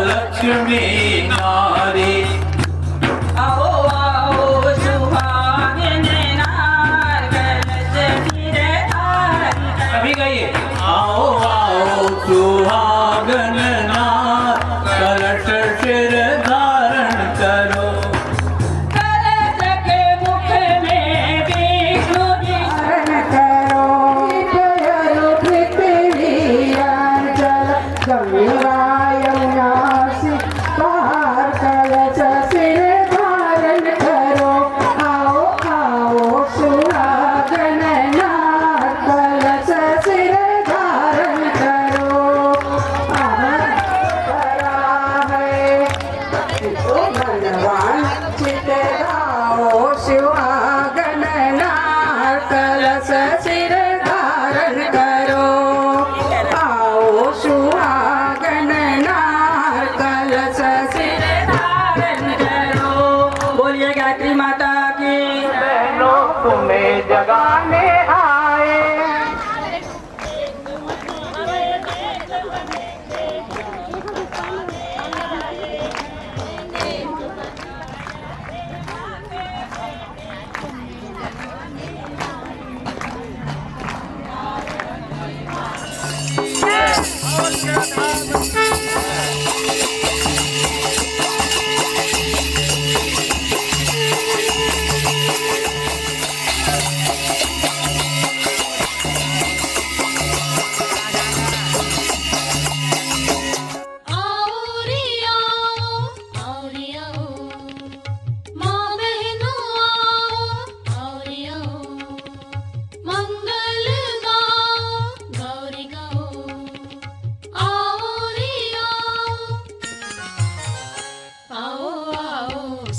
लक्ष्मी नारी। आओ आओ सुहागिन नार कलश सिर धारण करो। अभी कहिए आओ आओ सुहागन नार कलश सिर धारण करो। कलश के मुख में विष्णु जी धारण करो। जय पृथ्वी अंचल गंगा यमुना पार कलश सिर धारण करो। आओ आओ सुहागन नार कलश सिर धारण करो। आनंद करा है तो धनवान चित गाओ सुहागन नार कलश सिर धारण करो। आओ सुहागन नार कलश सिर धारण करो। बोलिए गायत्री माता की। बहनों तुम्हें जगाने आए।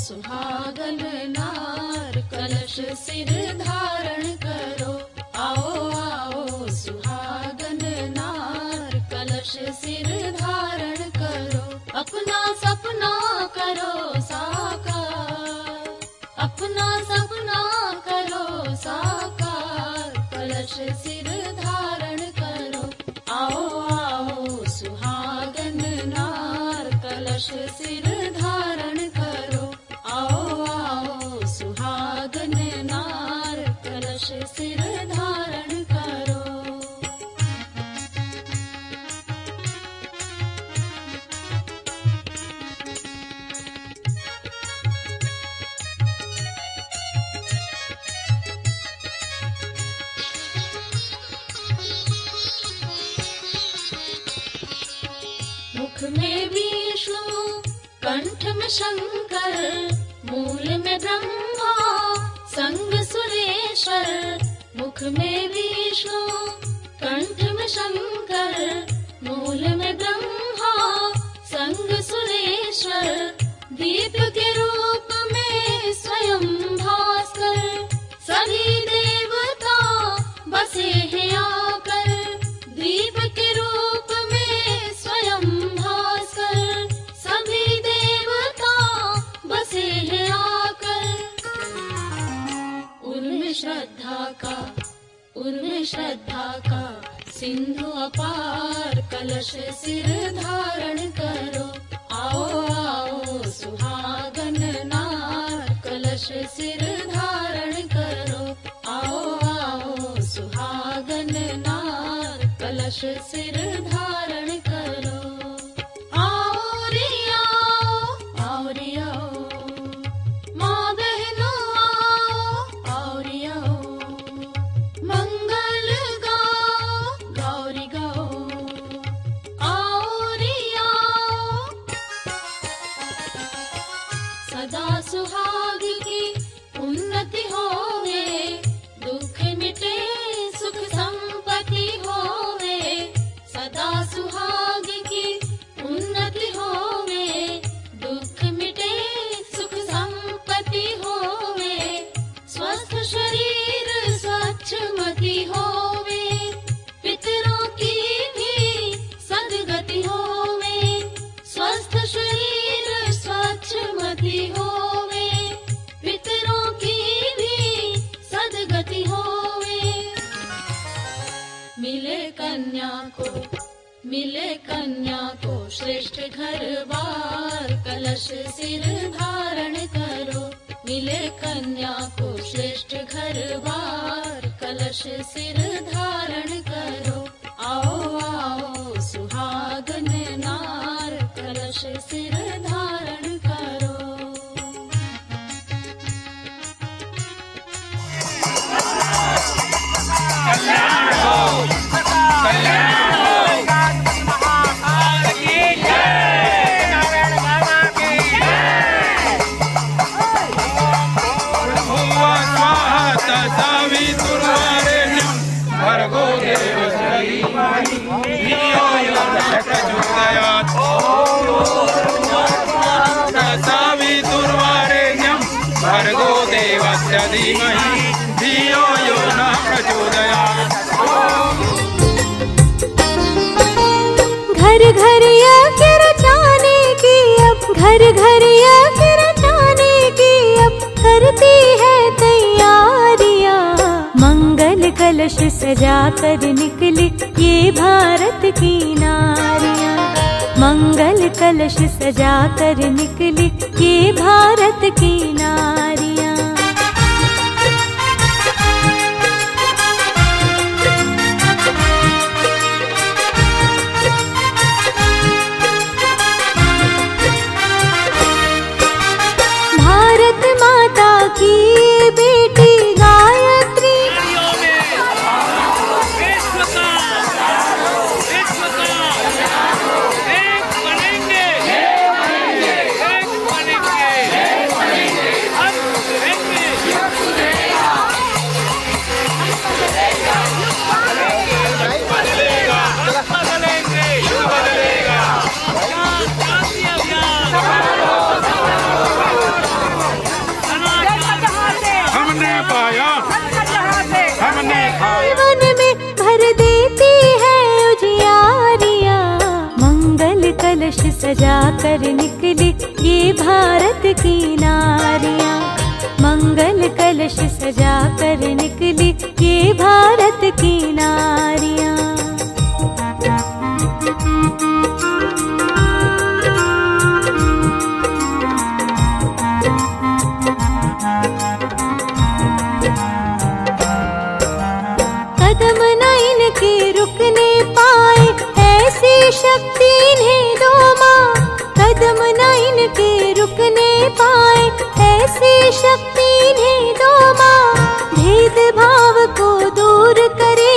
सुहागन नार कलश सिर धारण करो। आओ आओ सुहागन नार कलश सिर धारण करो। अपना सपना करो साकार, अपना सपना करो साकार, कलश सिर धारण करो। आओ आओ सुहागन नार कलश सिर धारण करो। आओ आओ सुहागन नार कलश सिर धारण करो। मुख में विष्णु कंठ में शंकर, मूल में ब्रह्मा संग सुरेश्वर। मुख में विष्णु कंठ में शंकर, मूल में ब्रह्मा संग सुरेश्वर। दीप के रूप में स्वयं भास्कर, सभी देवता बसे हैं आकर। दीप के रूप में स्वयं भास्कर, सभी देवता बसे हैं आकर। उनमें श्रद्धा का सिंधु अपार, कलश सिर धारण करो। आओ आओ सुहागन नार कलश सिर धारण करो। आओ आओ सुहागन नार कलश सिर धारण करो। आओ रे आओ रे आओ, माँ बहनों आओ रे आओ। मंगल गाओ गौरी गाओ। आओ रे आओ। सदा सुहाग की उन्नति होवे, दुख मिटे सुख संपत्ति होवे। सदा सुहाग की उन्नति होवे, दुख मिटे सुख संपत्ति होवे। स्वस्थ शरीर स्वच्छ मति होवे, पितरों की भी सद्गति होवे। स्वस्थ शरीर स्वच्छ मति होवे, पितरों की भी सद्गति होवे। मिले कन्या को मिले कन्या को श्रेष्ठ घर बार, कलश सिर धारण करो। मिले कन्या को श्रेष्ठ घर बार, कलश सिर धारण करो। आओ आओ सुहागन नार, कलश सिर धारण करो। भर्गो देवस्य धीमहि धियो यो न प्रचोदयात्। घर घर यज्ञ रचाने की अब, घर घर यज्ञ रचाने की अब करती है तैयारियां। मंगल कलश सजा कर निकली ये भारत की नारियां। मंगल कलश सजा कर निकली ये भारत की नारियां। भारत माता की बेटी गायत्री, जीवन में भर देती है उजियारियां। मंगल कलश सजा कर निकली ये भारत की नारियां। मंगल कलश सजा कर निकली ये भारत की नारियां। कदम न इनके रुकने पाए ऐसी शक्ति इन्हें दो माँ। कदम न इनके रुकने पाए ऐसी शक्ति इन्हें दो माँ। भेदभाव को दूर करे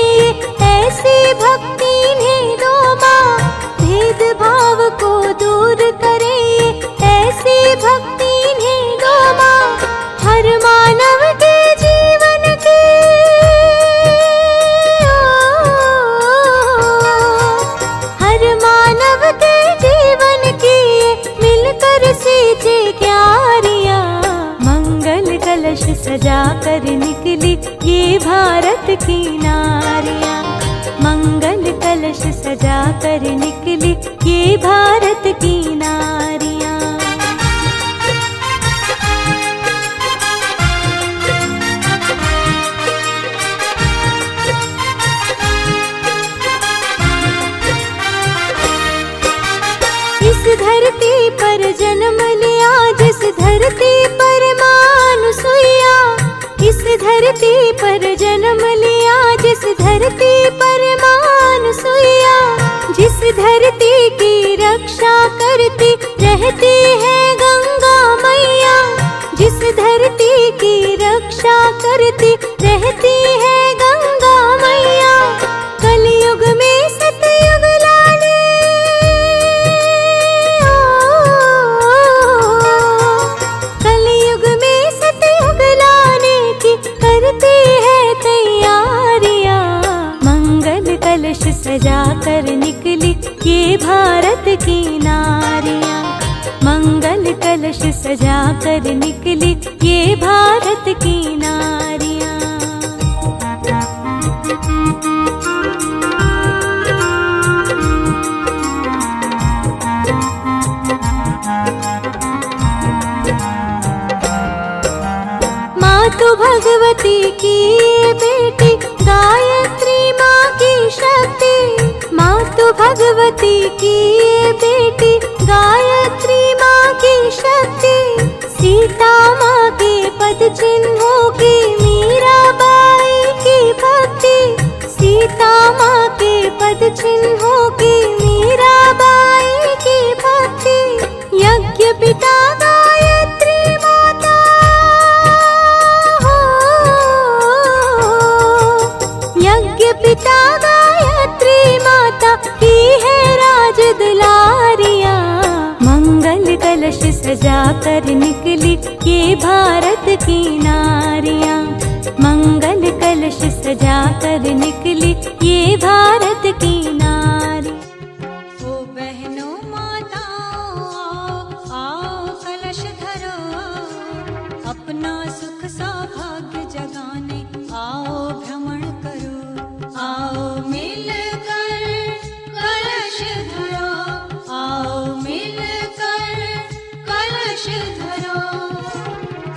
ऐसी भक्ति इन्हें दो माँ। भेदभाव को दूर करे ऐसी भक्ति इन्हें दो माँ। हर मानव के जीवन के कलश सजा कर निकली ये भारत की नारियां। मंगल कलश सजा कर निकली ये भारत की नारियां। इस धरती पर जन्म लिया जिस धरती पर मानुसुइया। इस धरती पर जन्म लिया जिस धरती पर मानुसुइया। जिस धरती की रक्षा करती रहती है गंगा मैया। जिस धरती की रक्षा करती रहती है गंगा मैया। कलयुग में सतयुग लाने कलयुग में सतयुग लाने की करती है तैयारियां। मंगल कलश सजा कर निकली ये भारत की नारियां। मंगल कलश सजा कर निकली ये भारत की नारियां। मातु भगवती की बेटी गायत्री माँ की शक्ति। मातु भगवती की ये बेटी, गायत्री माँ की शक्ति, सीता माँ के पद चिन्हों की, मीराबाई की भक्ति, सीता माँ के पद चिन्हों की, मीराबाई की भक्ति, यज्ञ पिता गायत्री माता, यज्ञ पिता गायत्री माता की है राज दुलारिया। मंगल कलश सजा कर निकली ये भारत की नारियां, मंगल कलश सजा कर निकली ये भारत की नारी। ओ बहनों माताओं आओ कलश धरो, अपना सुख सौभाग्य जगाने आओ भ्रमण करो, आओ मिलकर कलश धरो, आओ मिलकर कलश धरो।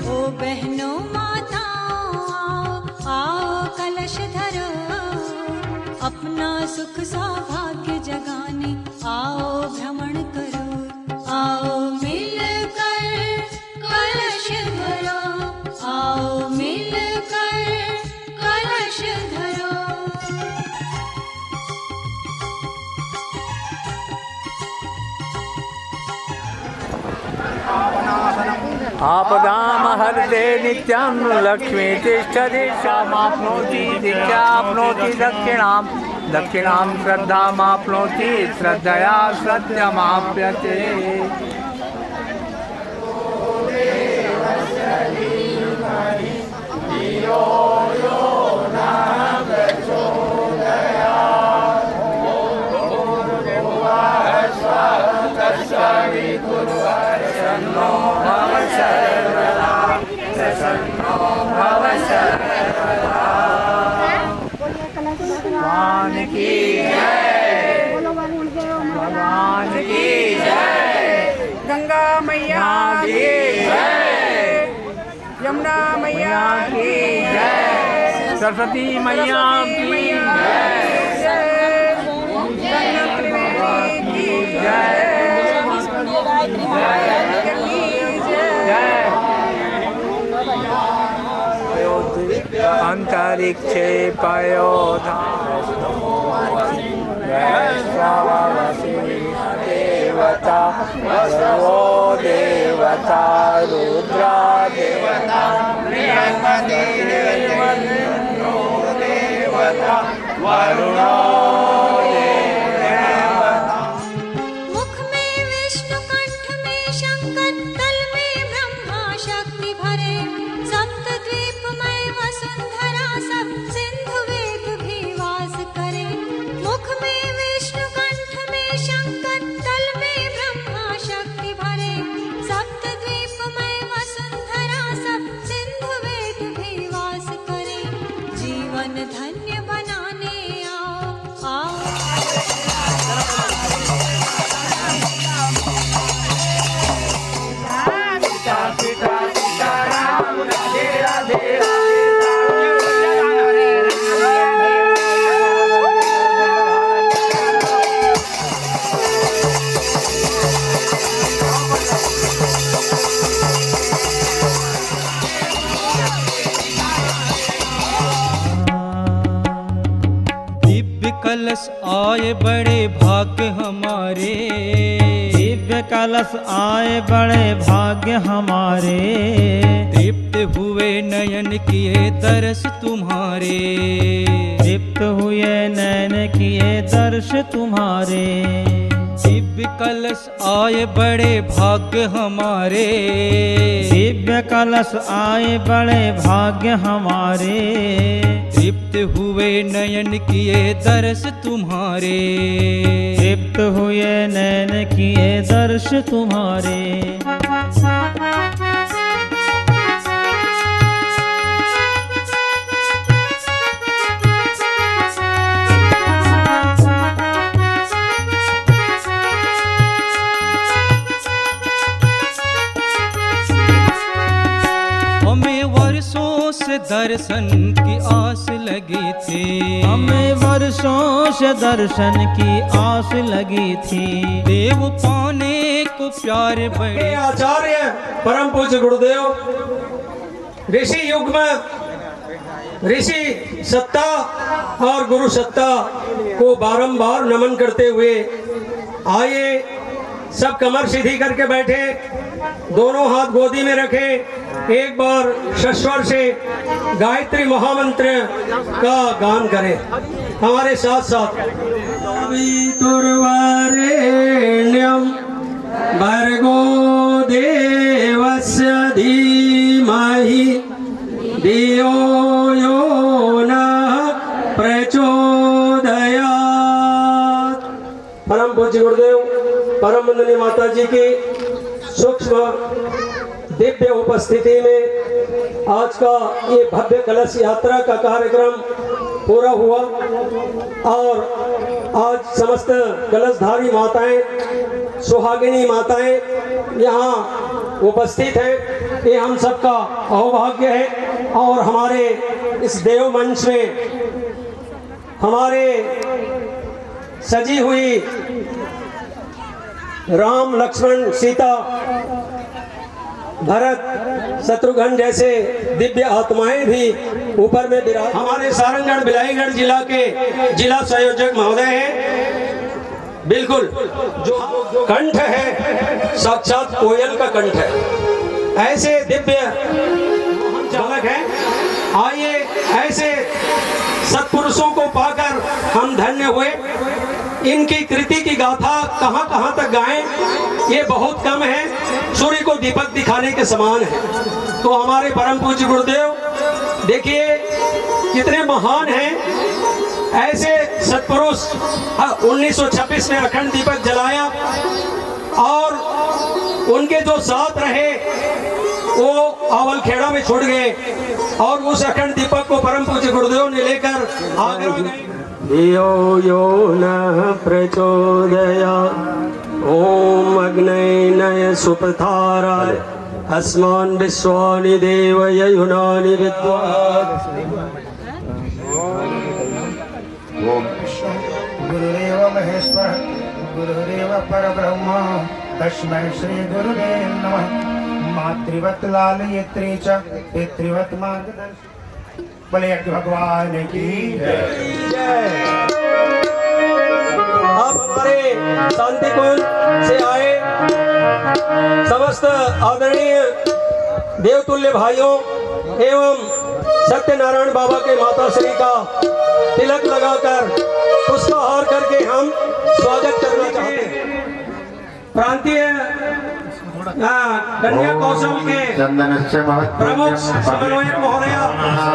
ओ बहनों माताओं आओ कलश धरो, अपना सुख सौभाग्य जगाने आओ भ्रमण करो, आओ मिलकर कलश धरो, आओ मिलकर कलश धरो। आपदां हरते नित्यं लक्ष्मी तिष्ठति क्षमाप्नोति दीक्षाप्नोति दक्षिणां, दक्षिणां श्रद्धामाप्नोति श्रद्धया सत्यमाप्यते। भगवान की जय, भगवान की जय, गंगा मैया की जय, यमुना मैया की जय, सरस्वती मैया की अंतरिक्षे पयोधा देवता, सर्वो देवता, रुद्रा देवता, देवता, वरुणो देवता। मुख में विष्णु कंठ में शंकर, तल में ब्रह्मा शक्ति भरे, सप्त द्वीपमय वसुंधरा सब सिंधु वेग भी वास करे। मुख में विष्णु कंठ में शंकर, तल में ब्रह्मा शक्ति भरे, सप्त द्वीपमय वसुंधरा सब सिंधु वेग भी वास करे। जीवन धन्य बनाने आओ आओ, दिव्य कलश आए बड़े भाग्य हमारे, दिव्य कलश आए बड़े भाग्य हमारे, तृप्त हुए नयन किए दर्श तुम्हारे, तृप्त हुए नैन किए दर्श तुम्हारे। दिव्य कलश आए बड़े भाग्य हमारे, दिव्य कलश आए बड़े भाग्य हमारे, तृप्त हुए नयन किए दर्श तुम्हारे, तृप्त हुए नैन किए दर्श तुम्हारे। हमें वर्षों से दर्शन की आस लगी थी, हमें वर्षों वर्षों से दर्शन की आस लगी थी। देव पाने को प्यार बड़े आचार्य परम पूज्य गुरुदेव ऋषि युग में ऋषि सत्ता और गुरु सत्ता को बारंबार नमन करते हुए आइए सब कमर सीधी करके बैठे, दोनों हाथ गोदी में रखे, एक बार सस्वर से गायत्री महामंत्र का गान करें हमारे साथ साथ। तुर्वरेण्यम भर्गो देवस्य धीमहि धियो यो नः प्रचोदयात्। परम पूज्य गुरुदेव परम वंदनीय माता जी की सूक्ष्म दिव्य उपस्थिति में आज का ये भव्य कलश यात्रा का कार्यक्रम पूरा हुआ और आज समस्त कलशधारी माताएं, सुहागिनी माताएं यहाँ उपस्थित हैं। ये हम सबका सौभाग्य है और हमारे इस देव मंच में हमारे सजी हुई राम लक्ष्मण सीता भरत शत्रुघ्न जैसे दिव्य आत्माएं भी ऊपर में विराज। हमारे सारंगगढ़ बिलाईगढ़ जिला के जिला संयोजक महोदय हैं। बिल्कुल जो कंठ है साक्षात कोयल का कंठ है, ऐसे दिव्य चालक है। आइए ऐसे सत्पुरुषों को पाकर हम धन्य हुए। इनकी कृति की गाथा कहां कहां तक गाएं ये बहुत कम है, सूर्य को दीपक दिखाने के समान है। तो हमारे परम पूज्य गुरुदेव देखिए कितने महान हैं। ऐसे सत्पुरुष 1926 में अखंड दीपक जलाया और उनके जो साथ रहे वो आवलखेड़ा में छुड़ गए और उस अखंड दीपक को परम पूज्य गुरुदेव ने लेकर आगे बढ़े। धियो यो नः प्रचोदयात्। ओम अग्नये नय सुपथाराय अस्मान् विश्वानि देव ययुनानि विद्वान्। गुरुदेव महेश्वर गुरुदेव परब्रह्म तस्मै श्री गुरुवे नमः। मातृवत लालयित्री च पितृवत मार्गदर्शि। बोले भगवान की जय। आप हमारे शांति कुंज से आए समस्त आदरणीय देवतुल्य भाइयों एवं सत्यनारायण बाबा के माता श्री का तिलक लगाकर पुष्पहार करके हम स्वागत करना चाहते हैं। प्रांतीय कन्या कौशल के प्रमुख समन्वयक महोदया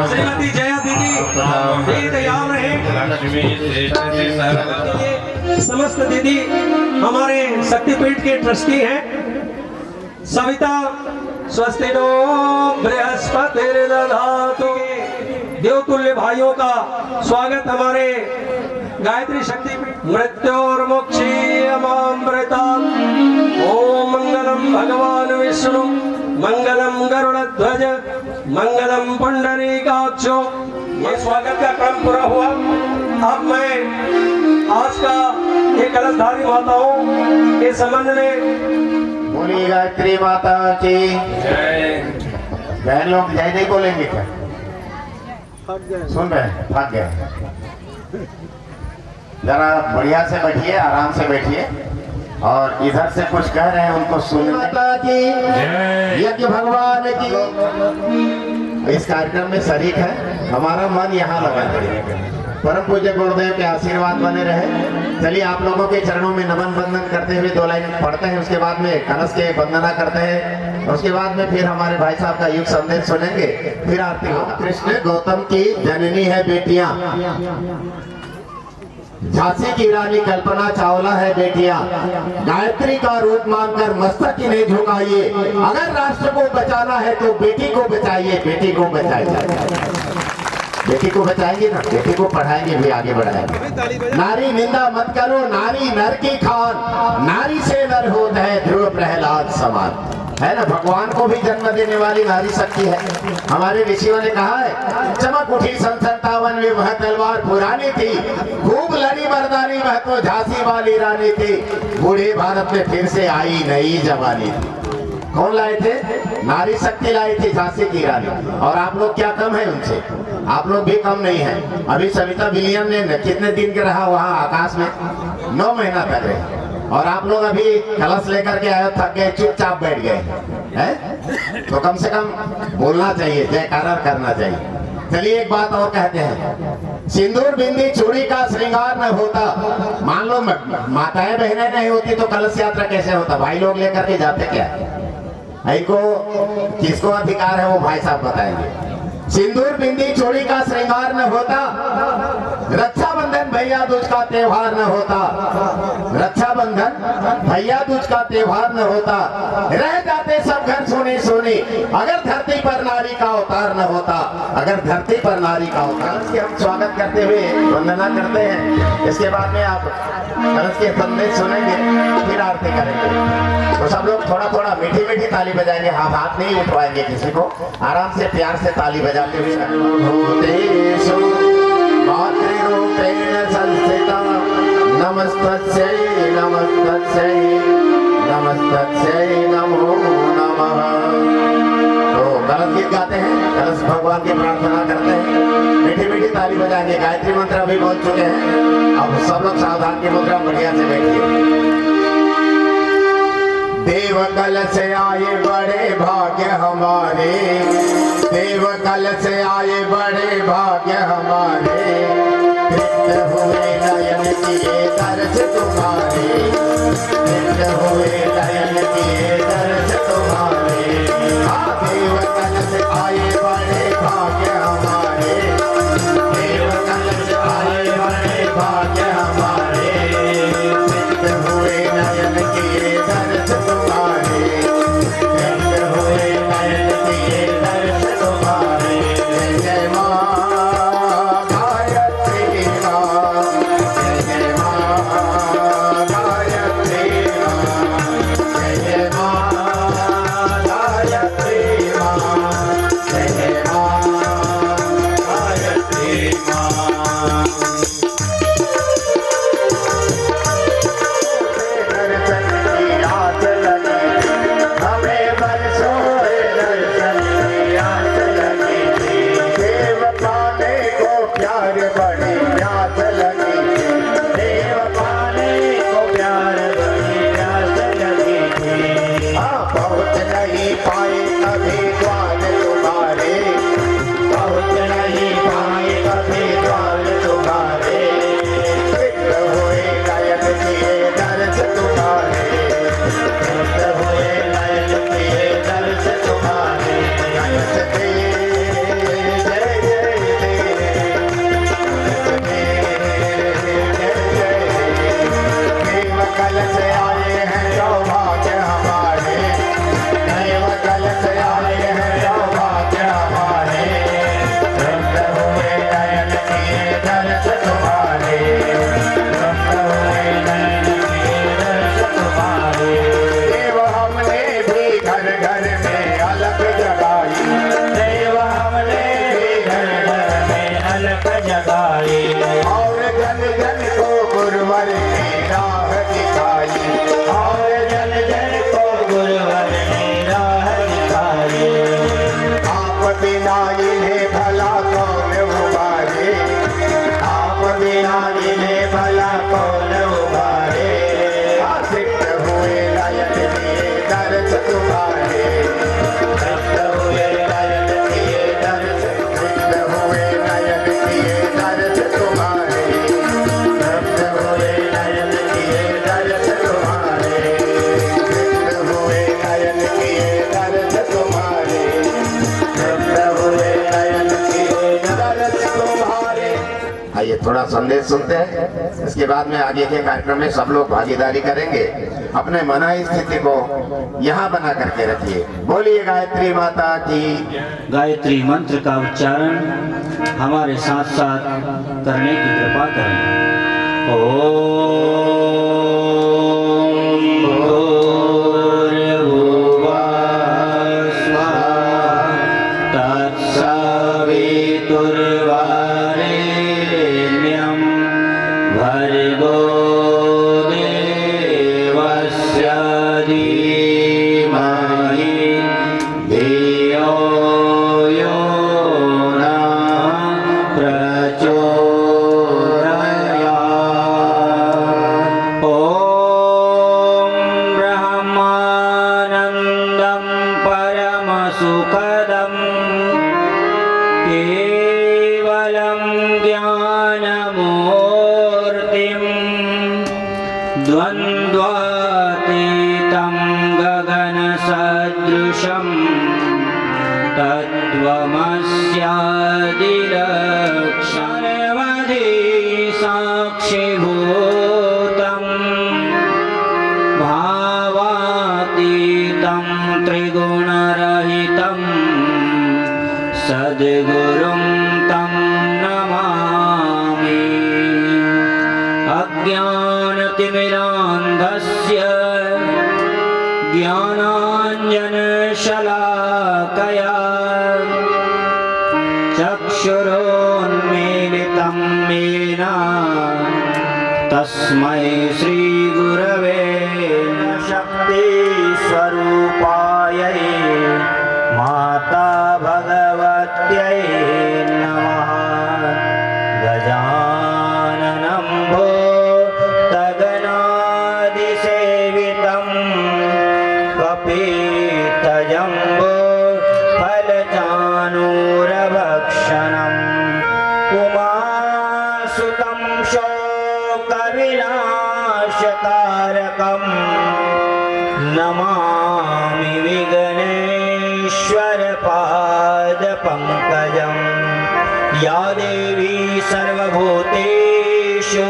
श्रीमती जया दीदी दयाल रहे। समस्त दीदी हमारे शक्तिपीठ के ट्रस्टी हैं। सविता स्वस्ति नो बृहस्पतिर्दधातु। देवतुल्य भाइयों का स्वागत हमारे गायत्री शक्तिपीठ। मृत्योर्मुक्षीयमामृतात्। ओम मंगलम भगवान विष्णु मंगलम गरुड़ध्वज मंगलम पुंडरीकाक्षो। ये स्वागत का क्रम पूरा हुआ। अब मैं आज का ये कलशधारी माताओं के संबंध में बोली गायत्री माता की जय। बहन लोग जय नहीं बोलेंगे क्या? सुन रहे हैं? भाग गए। जरा बढ़िया से बैठिए, आराम से बैठिए और इधर से कुछ कह रहे हैं उनको सुनने। माता की यज्ञ भगवान की। इस कार्यक्रम में शरीक है, हमारा मन यहाँ लगा है। परम पूज्य गुरुदेव के आशीर्वाद बने रहे। चलिए आप लोगों के चरणों में नमन बंदन करते हुए 2 लाइन पढ़ते हैं, उसके बाद में कलश के वंदना करते हैं, उसके बाद में फिर हमारे भाई साहब का युग संदेश सुनेंगे, फिर आरती होगा। कृष्ण गौतम की जननी है बेटियां, झांसी की रानी कल्पना चावला है बेटियां। गायत्री का रूप मानकर मस्तक इन्हें झुकाइए। अगर राष्ट्र को बचाना है तो बेटी को बचाइए, बेटी को बचाइए। बेटी को बचाएंगे ना, बेटी को पढ़ाएंगे भी, आगे बढ़ाएंगे। नारी निंदा मत करो, नारी नर की खान, नारी से नर होता है ध्रुव प्रहलाद समान। है ना, भगवान को भी जन्म देने वाली नारी शक्ति है। हमारे ऋषियों ने कहा है, चमक उठी सन 57 में वह तलवार पुरानी थी, खूब लड़ी मर्दानी वह तो झांसी वाली रानी थी, बूढ़े भारत में फिर से आई नई जवानी थी। कौन लाए थे? नारी शक्ति लाई थी, झांसी की रानी। और आप लोग क्या कम है उनसे? आप लोग भी कम नहीं है। अभी सविता विलियम ने कितने दिन के रहा वहां आकाश में? 9 महीना तक रहे। और आप लोग अभी कलश लेकर के आए, थक गए, चुपचाप बैठ गए हैं। तो कम से कम बोलना चाहिए, जयकारा करना चाहिए। चलिए एक बात और कहते हैं, सिंदूर बिंदी चूड़ी का श्रृंगार न होता, मान लो माताएं बहनें नहीं होती तो कलश यात्रा कैसे होता? भाई लोग लेकर के जाते क्या? को किसको अधिकार है वो भाई साहब बताएंगे। सिंदूर बिंदी चोरी का श्रृंगार न होता, रक्षाबंधन भैया दूज का त्योहार न होता, रक्षाबंधन भैया दूज का त्योहार न होता, रह जाते सब घर सोने सोने, अगर धरती पर नारी का अवतार न होता, अगर धरती पर नारी का अवतार। इसके हम स्वागत करते हुए वंदना करते हैं। इसके बाद में आप कलश के संदेश सुनेंगे, फिर आरती करेंगे। तो सब लोग थोड़ा थोड़ा मीठी मीठी ताली बजाएंगे, हाथ नहीं उठवाएंगे किसी को, आराम से प्यार से ताली बजाते हुए। भूतेषु मातृरूपेण संस्थिता नमस्तस्यै नमस्तस्यै नमस्तस्यै नमो नमः। तो कलश गीत गाते हैं, कलश भगवान की प्रार्थना करते हैं, मीठी मीठी ताली बजाएंगे। गायत्री मंत्र अभी बोल चुके हैं। अब सब लोग सावधान की मुद्रा बढ़िया से बैठिए। देव कलश आए बड़े भाग्य हमारे, देव कलश आए बड़े भाग्य हमारे, तृप्त हुए नयन किए दर्श तुम्हारे, तृप्त हुए नयन किए दर्श तुम्हारे। देव कलश आए बड़े भाग्य हमारे, देव कलश आए बड़े भाग्य हमारे, तृप्त हुए नयन किए दर्श तुम्हारे, तृप्त हुए नयन किए दर्श तुम्हारे। जय जय माँ गायत्री माँ, जय जय माँ गायत्री माँ, जय जय माँ गायत्री माँ, जय जय माँ गायत्री माँ। दर्शन की आस लगी हमें, बरसों से दर्शन की आस लगी थी, देव पाने को प्यार बड़ी प्यास लगी थी, देव पाने को प्यार बड़ी प्यास लगी थी। पहुँच नहीं पाए कभी द्वार तुम्हारे, पहुँच नहीं पाए कभी द्वार तुम्हारे, तृप्त हुए नयन किए दर्श तुम्हारे, तृप्त हुए नयन किए दर्श तुम्हारे। कलश दे जय जय दे, कलश दे जय जय दे। देव कलश आए हैं सौभाग्य हमारे, देव कलश आए हैं सौभाग्य हमारे, तृप्त हुए नयन किए दर्श तुम्हारे, तृप्त हुए नयन किए दर्श तुम्हारे। देव हमने भी घर घर में अलग जगाई, देव हमने भी घर घर में अलग जगाई, और जन जन को गुरुवर की राह दिखाई, और जन जन को गुरुवर की राह दिखाई। आप बिना इन्हें भला कौन उबारे, आप बिना इन्हें भला कौन उबारे। तृप्त हुए नयन किए दर्श तुम्हारे, तृप्त हुए नयन किए दर्श, तृप्त हुए नयन किए दर्श तुम्हारे, तृप्त हुए नयन किए दर्श तुम्हारे, तृप्त हुए नयन किए दर्श तुम्हारे, तृप्त हुए नयन किए दर्श तुम्हारे। आइए थोड़ा संदेश सुनते हैं, इसके बाद में आगे के कार्यक्रम में सब लोग भागीदारी करेंगे। अपने मनाई स्थिति को यहाँ बना करके रखिए। बोलिए गायत्री माता की। गायत्री मंत्र का उच्चारण हमारे साथ साथ करने की कृपा करें। ओम भूर्भुवः द्वन्द्वातीतं गगनसदृशं तत्त्वमस्यादिलक्ष्यमधि साक्षिभूतं भावातीतं त्रिगुणरहितं सद्गुरुं तं नमामि। अज्ञानतिमिरान्धस्य ज्ञानाञ्जनशलाकया चक्षुरोन्मीलितं येन तस्मै श्रीगुरवे शक्तिस्वरूपायै माता भगवत्यै नमः। गजाननं भूतगणादिसेवितं कपितजम्बो फलचाणूरभक्षणम् उमासुतं शोकविनाशकारकम् नमामि विघ्नेश्वरपादपङ्कजम्। या देवी सर्वभूतेषु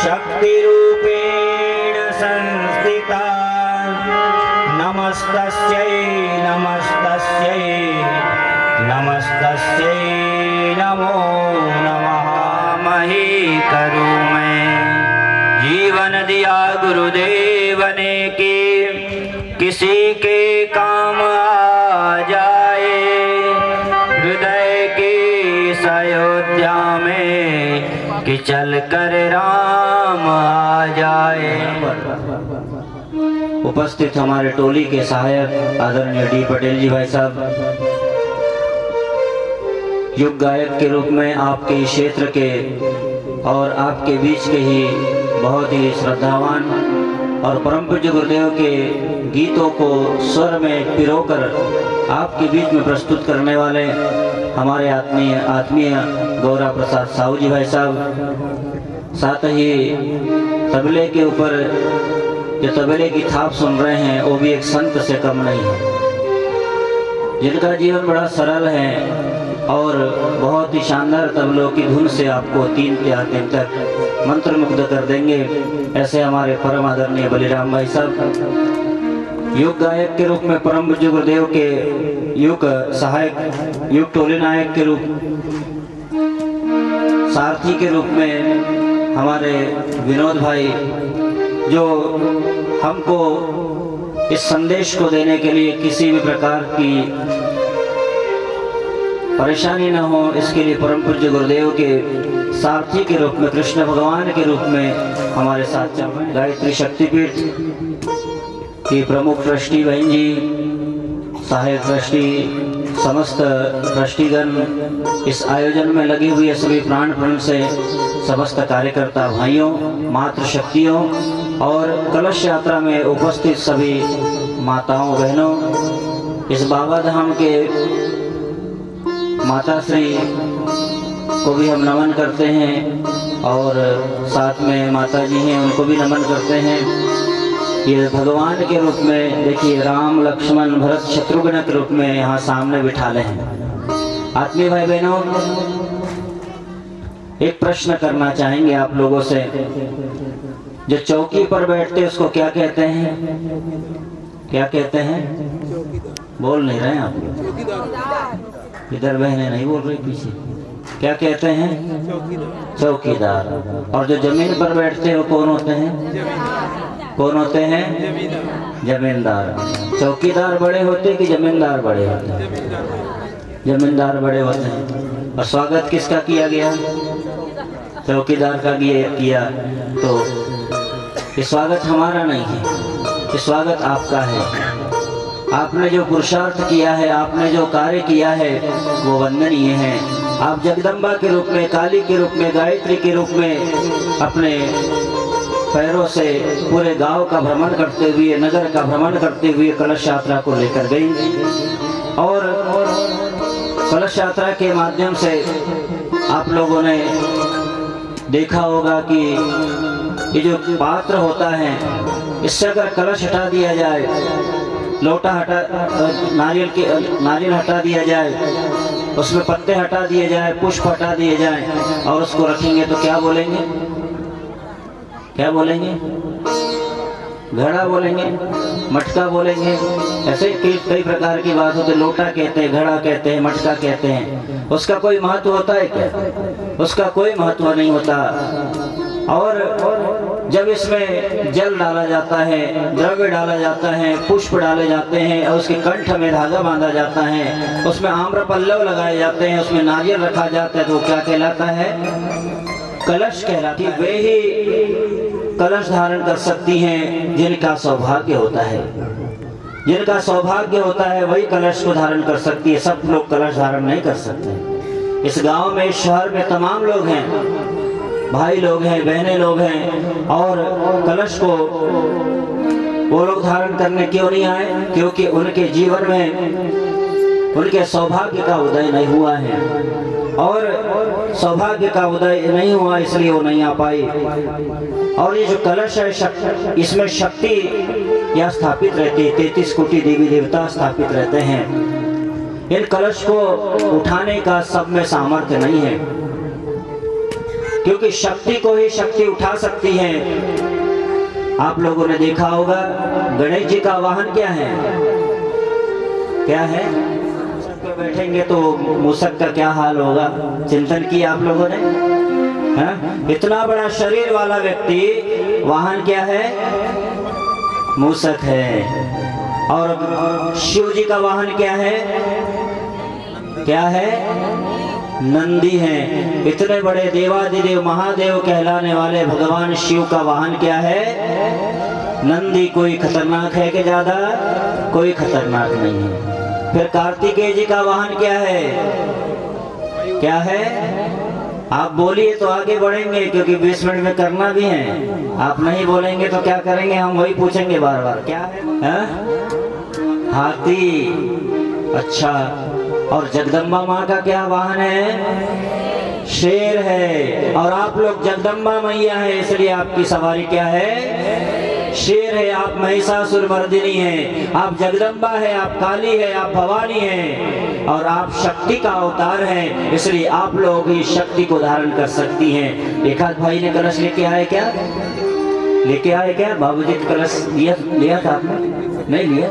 शक्तिरूपेण संस्थिता नमस्तस्यै नमस्तस्यै नमस्तस्यै नमो नमः। मही करूं मैं जीवन दिया गुरुदेव ने कि किसी के काम आ जाए हृदय की इस अयोध्या में कि चल कर राम आ जाए। उपस्थित हमारे टोली के सहायक आदरणीय डी पटेल जी भाई साहब, युग गायक के रूप में आपके क्षेत्र के और आपके बीच के ही बहुत ही श्रद्धावान और परम पूज्य गुरुदेव के गीतों को स्वर में पिरोकर आपके बीच में प्रस्तुत करने वाले हमारे आत्मीय गौरा प्रसाद साहू जी भाई साहब, साथ ही तबले के ऊपर जो तबले की थाप सुन रहे हैं वो भी एक संत से कम नहीं है, जिनका जीवन बड़ा सरल है और बहुत ही शानदार तबलों की धुन से आपको 3-4 दिन तक मंत्रमुग्ध कर देंगे। ऐसे हमारे परम आदरणीय बलिराम भाई साहब, युग गायक के रूप में परम पूज्य गुरुदेव के युग सहायक, युग टोली नायक के रूप, सारथी के रूप में हमारे विनोद भाई, जो हमको इस संदेश को देने के लिए किसी भी प्रकार की परेशानी न हो, इसके लिए परम पूज्य गुरुदेव के सारथी के रूप में, कृष्ण भगवान के रूप में हमारे साथ चल रहे हैं। गायत्री शक्तिपीठ की प्रमुख ट्रस्टी बहन जी, सहायक ट्रस्टी, समस्त ट्रस्टीगण, इस आयोजन में लगे हुए सभी प्राण से समस्त कार्यकर्ता भाइयों, मातृशक्तियों और कलश यात्रा में उपस्थित सभी माताओं बहनों, इस बाबा धाम के माता श्री को भी हम नमन करते हैं और साथ में माता जी हैं उनको भी नमन करते हैं। ये भगवान के रूप में देखिए, राम लक्ष्मण भरत शत्रुघ्न के रूप में यहाँ सामने बिठा ले हैं। आत्मीय भाई बहनों, एक प्रश्न करना चाहेंगे आप लोगों से, जो चौकी पर बैठते उसको क्या कहते हैं? क्या कहते हैं? बोल नहीं रहे आप, इधर बहने नहीं बोल रही पीछे। क्या कहते हैं? चौकीदार। और जो जमीन पर बैठते हैं वो कौन होते हैं? कौन होते हैं? जमींदार। चौकीदार बड़े होते कि जमींदार बड़े होते हैं? जमींदार बड़े होते हैं। और स्वागत किसका किया गया? चौकीदार का किया। तो ये स्वागत हमारा नहीं है, ये स्वागत आपका है। आपने जो पुरुषार्थ किया है, आपने जो कार्य किया है वो वंदनीय है। आप जगदम्बा के रूप में, काली के रूप में, गायत्री के रूप में अपने पैरों से पूरे गांव का भ्रमण करते हुए, नगर का भ्रमण करते हुए कलश यात्रा को लेकर गई और कलश यात्रा के माध्यम से आप लोगों ने देखा होगा कि ये जो पात्र होता है, इससे अगर कलश हटा दिया जाए, लोटा हटा, नारियल हटा दिया जाए, उसमें पत्ते हटा दिए जाए, पुष्प हटा दिए जाए और उसको रखेंगे तो क्या बोलेंगे? क्या बोलेंगे? घड़ा बोलेंगे, मटका बोलेंगे। ऐसे कई प्रकार की बात होती है। लोटा कहते हैं, घड़ा कहते हैं, मटका कहते हैं। उसका कोई महत्व होता है क्या? उसका कोई महत्व नहीं होता। और जब इसमें जल डाला जाता है, द्रव्य डाला जाता है, पुष्प डाले जाते हैं और उसके कंठ में धागा बांधा जाता है, उसमें आम्र पल्लव लगाए जाते हैं, उसमें नारियल रखा जाता है, तो क्या कहलाता है? कलश कहलाती है। वे ही कलश धारण कर सकती हैं जिनका सौभाग्य होता है। जिनका सौभाग्य होता है वही कलश को धारण कर सकती है। सब लोग कलश धारण नहीं कर सकते। इस गांव में, इस शहर में तमाम लोग हैं, भाई लोग हैं, बहनें लोग हैं, और कलश को वो लोग धारण करने क्यों नहीं आए? क्योंकि उनके जीवन में उनके सौभाग्य का उदय नहीं हुआ है, और सौभाग्य का उदय नहीं हुआ इसलिए वो नहीं आ पाई। और ये जो कलश है, इसमें शक्ति या स्थापित रहती है। 33 कोटि देवी देवता स्थापित रहते हैं। इन कलश को उठाने का सब में सामर्थ्य नहीं है, क्योंकि शक्ति को ही शक्ति उठा सकती है। आप लोगों ने देखा होगा गणेश जी का वाहन क्या है? क्या है? बैठेंगे तो मूसक का क्या हाल होगा? चिंतन किया आप लोगों ने? इतना बड़ा शरीर वाला व्यक्ति, वाहन क्या है? मूसक है। और शिव जी का वाहन क्या है? क्या है? नंदी है। इतने बड़े देवादिदेव महादेव कहलाने वाले भगवान शिव का वाहन क्या है? नंदी। कोई खतरनाक है कि ज्यादा? कोई खतरनाक नहीं है। फिर कार्तिकेय जी का वाहन क्या है? क्या है? आप बोलिए तो आगे बढ़ेंगे, क्योंकि 20 मिनट में करना भी है। आप नहीं बोलेंगे तो क्या करेंगे? हम वही पूछेंगे बार बार। क्या है? हाथी। अच्छा। और जगदम्बा माँ का क्या वाहन है? शेर है। और आप लोग जगदम्बा मैया है, इसलिए आपकी सवारी क्या है? शेर है। आप महिषासुर मर्दिनी है, आप जगदम्बा है, आप काली है, आप भवानी है, और आप शक्ति का अवतार है, इसलिए आप लोग ही शक्ति को धारण कर सकती हैं। एक आध भाई ने कलश लेके आए क्या? लेके आए क्या? बाबूजी कलश लिया था आपने? नहीं लिया?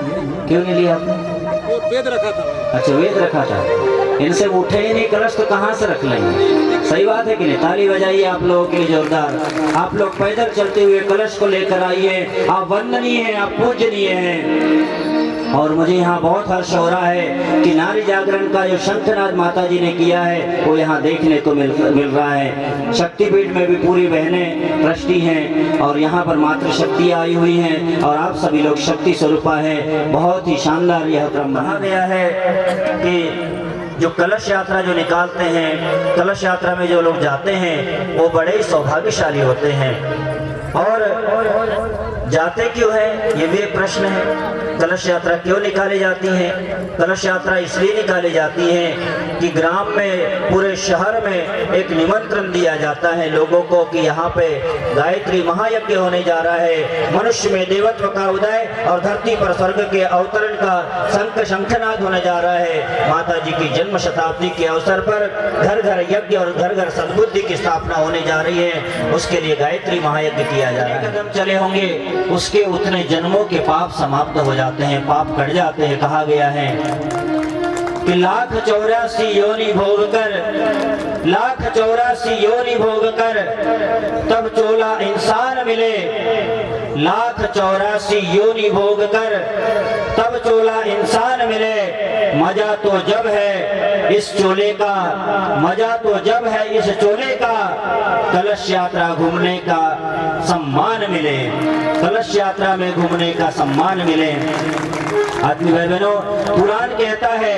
क्यों नहीं लिया आपने? वेद रखा था। अच्छा, वेद रखा था। इनसे उठे ही नहीं कलश तो कहाँ से रख लेंगे? सही बात है कि नहीं? ताली बजाइए आप लोगों के लिए जोरदार। आप लोग पैदल चलते हुए कलश को लेकर आइए। आप वंदनीय हैं, आप पूजनीय हैं। और मुझे यहाँ बहुत हर्ष हो रहा है कि नारी जागरण का जो शंखनाद माता जी ने किया है वो यहाँ देखने को मिल रहा है। शक्तिपीठ में भी पूरी बहनें ट्रस्टी हैं और यहाँ पर मातृ शक्ति आई हुई हैं और आप सभी लोग शक्ति स्वरूपा हैं। बहुत ही शानदार यह क्रम बना गया है कि जो कलश यात्रा जो निकालते हैं, कलश यात्रा में जो लोग जाते हैं वो बड़े ही सौभाग्यशाली होते हैं। और जाते क्यों है ये भी एक प्रश्न है। कलश यात्रा क्यों निकाली जाती है? कलश यात्रा इसलिए निकाली जाती है कि ग्राम में, पूरे शहर में एक निमंत्रण दिया जाता है लोगों को कि यहाँ पे गायत्री महायज्ञ होने जा रहा है। मनुष्य में देवत्व का उदय और धरती पर स्वर्ग के अवतरण का शंखनाद होने जा रहा है। माता जी की जन्म शताब्दी के अवसर पर घर घर यज्ञ और घर घर सद्बुद्धि की स्थापना होने जा रही है। उसके लिए गायत्री महायज्ञ किया जा रहा है। कदम चले होंगे उसके उतने जन्मों के पाप समाप्त हो जाते हैं, पाप कट जाते हैं। कहा गया है कि 1,84 योनि भोग कर, 1,84 योनि भोग कर तब चोला इंसान मिले। 1,84 योनि भोग कर तब चोला इंसान मिले। मजा तो जब है इस चोले का, मजा तो जब है इस चोले का, कलश यात्रा घूमने का सम्मान मिले। कलश यात्रा में घूमने का सम्मान मिले। आदमी भाई बहनों, पुराण कहता है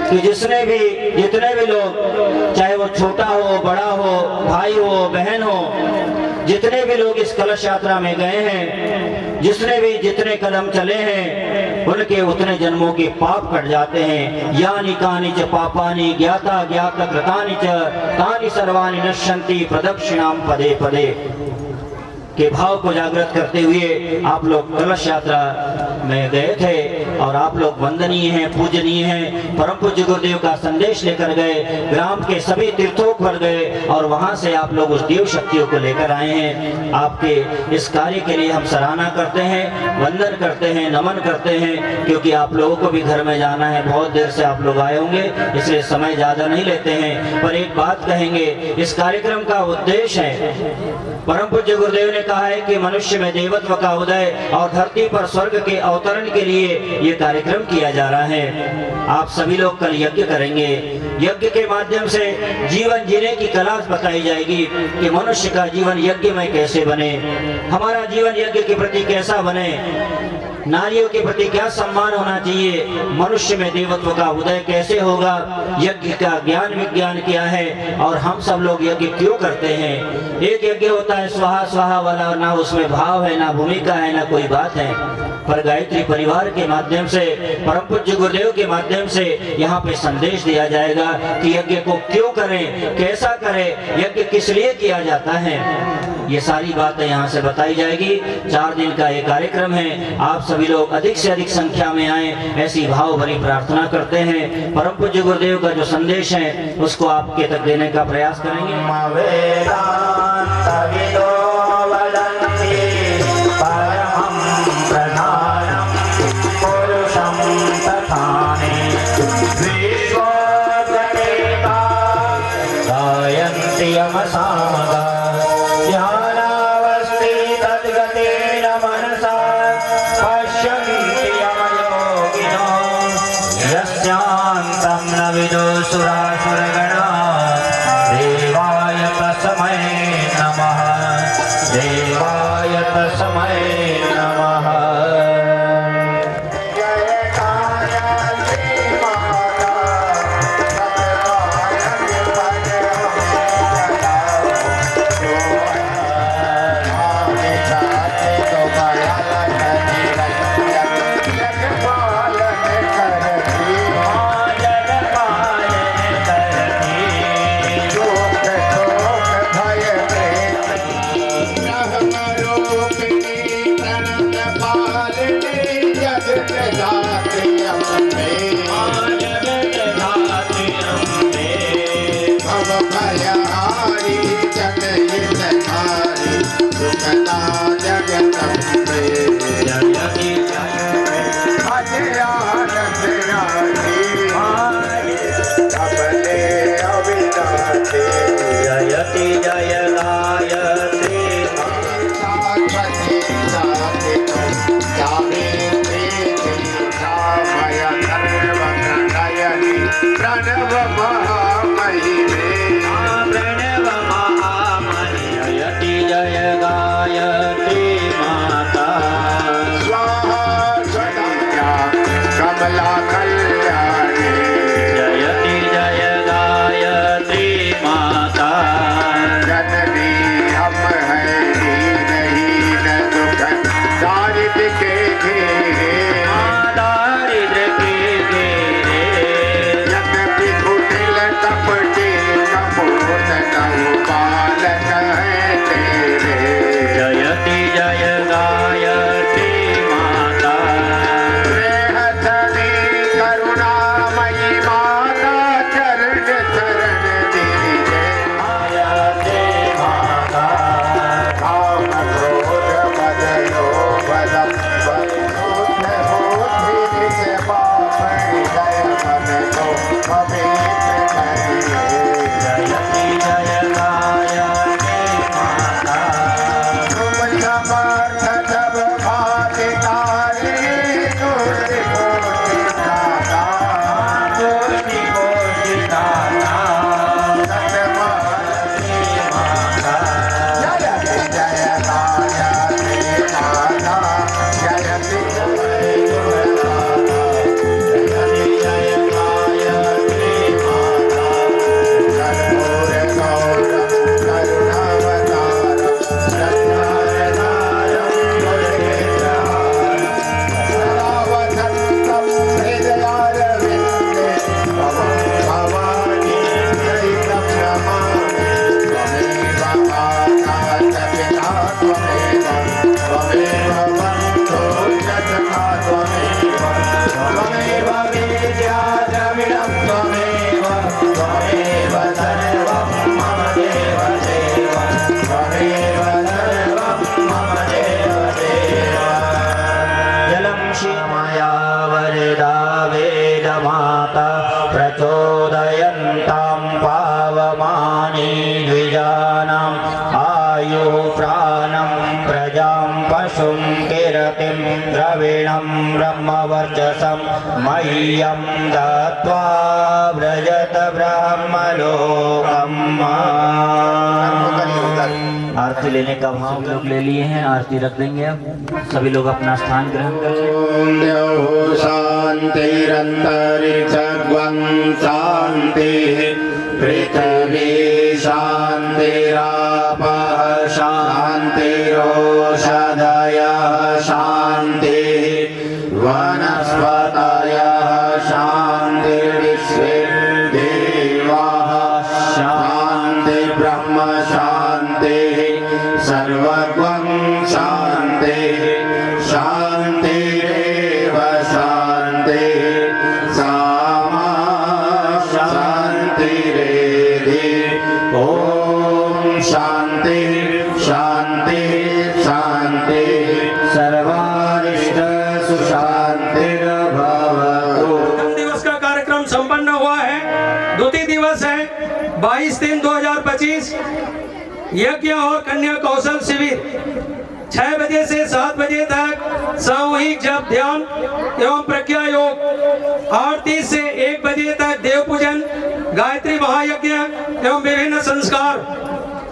कि जितने भी लोग, चाहे वो छोटा हो, बड़ा हो, भाई हो, बहन हो, जितने भी लोग इस कलश यात्रा में गए हैं, जितने कदम चले हैं, उनके उतने जन्मों के पाप कट जाते हैं। यानि कानि च पापानि ज्ञाता ज्ञात कृतानि च तानि सर्वाणि नश्यन्ति प्रदक्षिणाम पदे पदे। के भाव को जागृत करते हुए आप लोग कलश यात्रा में गए थे और आप लोग वंदनीय हैं, पूजनीय हैं। परम पूज्य गुरुदेव का संदेश लेकर गए, ग्राम के सभी तीर्थों पर गए और वहां से आप लोग उस देव शक्तियों को लेकर आए हैं। आपके इस कार्य के लिए हम सराहना करते हैं, वंदन करते हैं, नमन करते हैं, क्योंकि आप लोगों को भी घर में जाना है। बहुत देर से आप लोग आए होंगे, इसलिए समय ज्यादा नहीं लेते हैं। पर एक बात कहेंगे, इस कार्यक्रम का उद्देश्य है, परम पूज्य गुरुदेव ने कहा है कि मनुष्य में देवत्व का उदय और धरती पर स्वर्ग के अवतरण के लिए ये कार्यक्रम किया जा रहा है। आप सभी लोग कल यज्ञ करेंगे। यज्ञ के माध्यम से जीवन जीने की कला बताई जाएगी कि मनुष्य का जीवन यज्ञ में कैसे बने, हमारा जीवन यज्ञ के प्रति कैसा बने, नारियों के प्रति क्या सम्मान होना चाहिए, मनुष्य में देवत्व का उदय कैसे होगा, यज्ञ का ज्ञान विज्ञान क्या है और हम सब लोग यज्ञ क्यों करते हैं। एक यज्ञ होता है स्वाहा स्वाहा वाला, ना उसमें भाव है, ना भूमिका है, ना कोई बात है। पर गायत्री परिवार के माध्यम से, परम पूज्य गुरुदेव के माध्यम से यहाँ पे संदेश दिया जाएगा कि यज्ञ को क्यों करें, कैसा करें, यज्ञ किस लिए किया जाता है। ये सारी बातें यहाँ से बताई जाएगी। 4 दिन का ये कार्यक्रम है। आप सभी लोग अधिक से अधिक संख्या में आए, ऐसी भाव भरी प्रार्थना करते हैं। परम पूज्य गुरुदेव का जो संदेश है उसको आपके तक देने का प्रयास करेंगे। देवाय तस्मै नमः, देवाय तस्मै नमः। Amen. प्रजां पशुं कीर्तिं द्रविणं ब्रह्मवर्चसं मह्यं दत्त्वा व्रजत ब्रह्मलोकम्। आरती लेने का भाव लोग ले लिए हैं, आरती रख देंगे। अब सभी लोग अपना स्थान ग्रहण कर लें। ओम शांतिरंतरिक्षं शांतिः पृथिवी शान्तिरापः शान्तिरोषधयः शान्तिः वनस्पतयः शान्तिर्विश्वे देवाः शान्तिर्ब्रह्म शान्तिः सर्वगं शान्तिः शान्तिरेव शान्तिः सामा शान्तिरेधि। ॐ शान्तिः शान्तिः शान्तिः सर्वारिष्ट सुशान्तिर्भवतु। प्रथम दिवस का कार्यक्रम संपन्न हुआ है। द्वितीय दिवस है 22/3/2025 यज्ञ और कन्या कौशल शिविर 6 बजे से 7 बजे तक सामूहिक जप ध्यान एवं प्रज्ञा योग, 8:30 से 1 बजे तक देव पूजन, गायत्री महायज्ञ एवं विभिन्न संस्कार,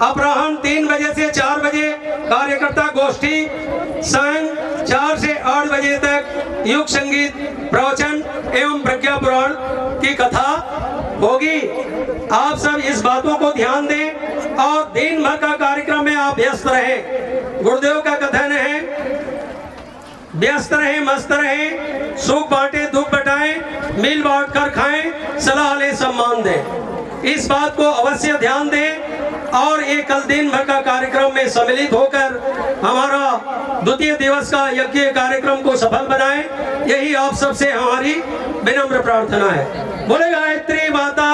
अपराह्न 3 बजे से 4 बजे कार्यकर्ता गोष्ठी, सांय 4 से 8 बजे तक युग संगीत, प्रवचन एवं प्रज्ञा पुराण की कथा होगी। आप सब इस बातों को ध्यान दें और दिन भर का कार्यक्रम में आप व्यस्त रहें। गुरुदेव का कथन है, व्यस्त रहें, मस्त रहें, सुख बांटे दुख बटाएं, मिल बांट कर खाएं, सलाह ले सम्मान दें। इस बात को अवश्य ध्यान दें और ये कल दिन भर का कार्यक्रम में सम्मिलित होकर हमारा द्वितीय दिवस का यज्ञ कार्यक्रम को सफल बनाएं। यही आप सबसे हमारी विनम्र प्रार्थना है। बोले गायत्री माता